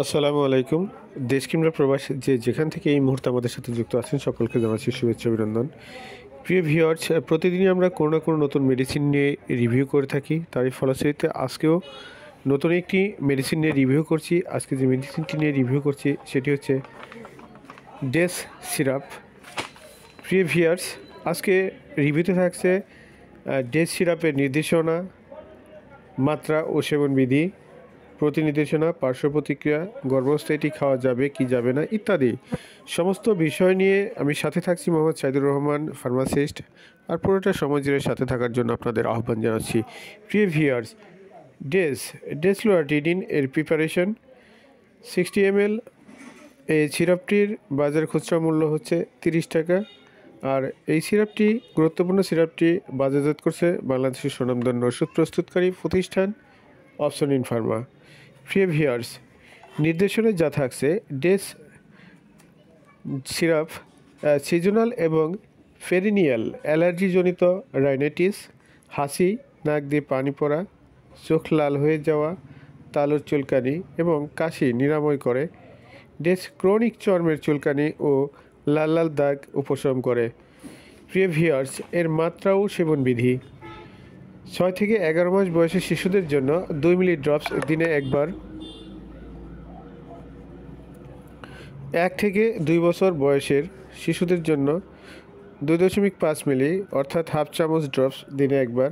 আসসালামু আলাইকুম। দেশ কিংবা প্রবাসী যেখান থেকে এই মুহূর্তে আমাদের সাথে যুক্ত আছেন সকলকে জানাচ্ছি শুভেচ্ছা অভিনন্দন। প্রিয় ভিউয়ার্স, প্রতিদিনই আমরা কোনো না কোনো নতুন মেডিসিন নিয়ে রিভিউ করে থাকি। তারই ফলশ্রুতিতে আজকেও নতুন একটি মেডিসিন নিয়ে রিভিউ করছি। আজকে যে মেডিসিনটি নিয়ে রিভিউ করছি সেটি হচ্ছে ডেস সিরাপ। প্রিয় ভিউয়ার্স, আজকে রিভিউতে থাকছে ডেস সিরাপের নির্দেশনা, মাত্রা ও সেবনবিধি, প্রতিনির্দেশনা, পার্শ্ব প্রতিক্রিয়া, গর্ভাবস্থায় এটি খাওয়া যাবে কি যাবে না ইত্যাদি সমস্ত বিষয় নিয়ে আমি সাথে থাকছি মোহাম্মদ সাইদুর রহমান, ফার্মাসিস্ট। আর পুরোটা সময় জুড়ে সাথে থাকার জন্য আপনাদের আহ্বান জানাচ্ছি। প্রিয় ভিউয়ার্স, ডেসলোরাটিডিন এর প্রিপারেশন 60 ml। এই সিরাপটির বাজার খুচরা মূল্য হচ্ছে 30 টাকা। আর এই সিরাপটি, গুরুত্বপূর্ণ সিরাপটি বাজারজাত করছে বাংলাদেশের স্বনামধন্য ওষুধ প্রস্তুতকারী প্রতিষ্ঠান অপশন ফার্মা। প্রিয় ভিউয়ার্স, নির্দেশনে যা থাকছে, ডেস সিরাপ সিজনাল এবং পেরিনিয়াল অ্যালার্জিজনিত রাইনাইটিস, হাসি, নাক দিয়ে পানি পড়া, চোখ লাল হয়ে যাওয়া, তালুর চুলকানি এবং কাশি নিরাময় করে। ডেস ক্রনিক চর্মের চুলকানি ও লাল লাল দাগ উপশম করে। প্রিয় ভিউয়ার্স, এর মাত্রা ও সেবনবিধি: 6 থেকে 11 মাস বয়সী শিশুদের জন্য 2 মিলি ড্রপস দিনে একবার, 1 থেকে 2 বছর বয়সের শিশুদের জন্য 2.5 মিলি অর্থাৎ হাফ চামচ ড্রপস দিনে একবার,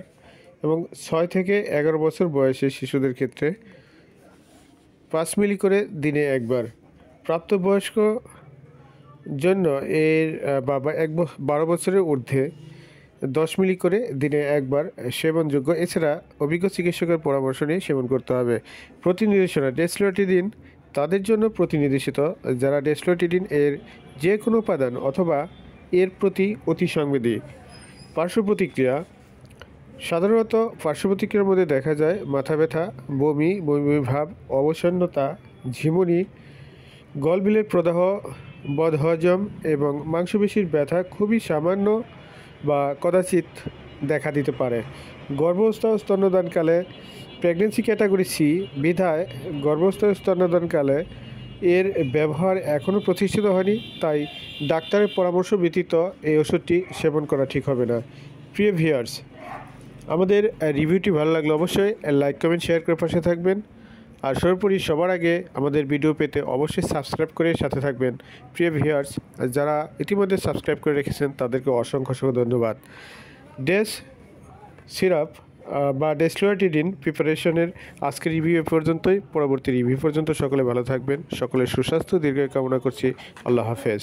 এবং 6 থেকে 11 বছর বয়সী শিশুদের ক্ষেত্রে 5 মিলি করে দিনে একবার। প্রাপ্তবয়স্ক জন্য এর 12 বছরের ঊর্ধ্বে 10 মিলি করে দিনে একবার সেবনযোগ্য। এছাড়া অভিজ্ঞ চিকিৎসকের পরামর্শ নিয়ে সেবন করতে হবে। প্রতিনির্দেশনা: ডেসলোরাটিডিন তাদের জন্য প্রতিনির্দেশিত যারা ডেসলোরাটিডিন এর যে কোনো উপাদান অথবা এর প্রতি অতি সংবেদী। পার্শ্ব প্রতিক্রিয়া: সাধারণত পার্শ্ব প্রতিক্রিয়ার মধ্যে দেখা যায় মাথা ব্যথা, বমি ভাব, অবসন্নতা, ঝিমুনি, গলবিলের প্রদাহ, বদহজম এবং মাংসপেশির ব্যথা খুবই সামান্য বা কদাচিৎ দেখা দিতে পারে। গর্ভাবস্থা ও স্তন্যদানকালে প্রেগনেন্সি ক্যাটাগরি সি বিধায় গর্ভাবস্থা ও স্তন্যদানকালে এর ব্যবহার এখনও প্রতিষ্ঠিত হয়নি, তাই ডাক্তারের পরামর্শ ব্যতীত এই ওষুধটি সেবন করা ঠিক হবে না। প্রিয় ভিউয়ার্স, আমাদের রিভিউটি ভালো লাগলে অবশ্যই লাইক, কমেন্ট, শেয়ার করে পাশে থাকবেন। আর সর্বোপরি সবার আগে আমাদের ভিডিও পেতে অবশ্যই সাবস্ক্রাইব করে সাথে থাকবেন। প্রিয় ভিউয়ার্স, যারা ইতিমধ্যে সাবস্ক্রাইব করে রেখেছেন তাদেরকে অসংখ্য ধন্যবাদ। ডেস সিরাপ বা ডেসলোরাটিডিন প্রিপারেশনের আজকের রিভিউ এ পর্যন্তই। পরবর্তী রিভিউ পর্যন্ত সকলে ভালো থাকবেন। সকলের সুস্বাস্থ্য দীর্ঘায়ু কামনা করছি। আল্লাহ হাফেজ।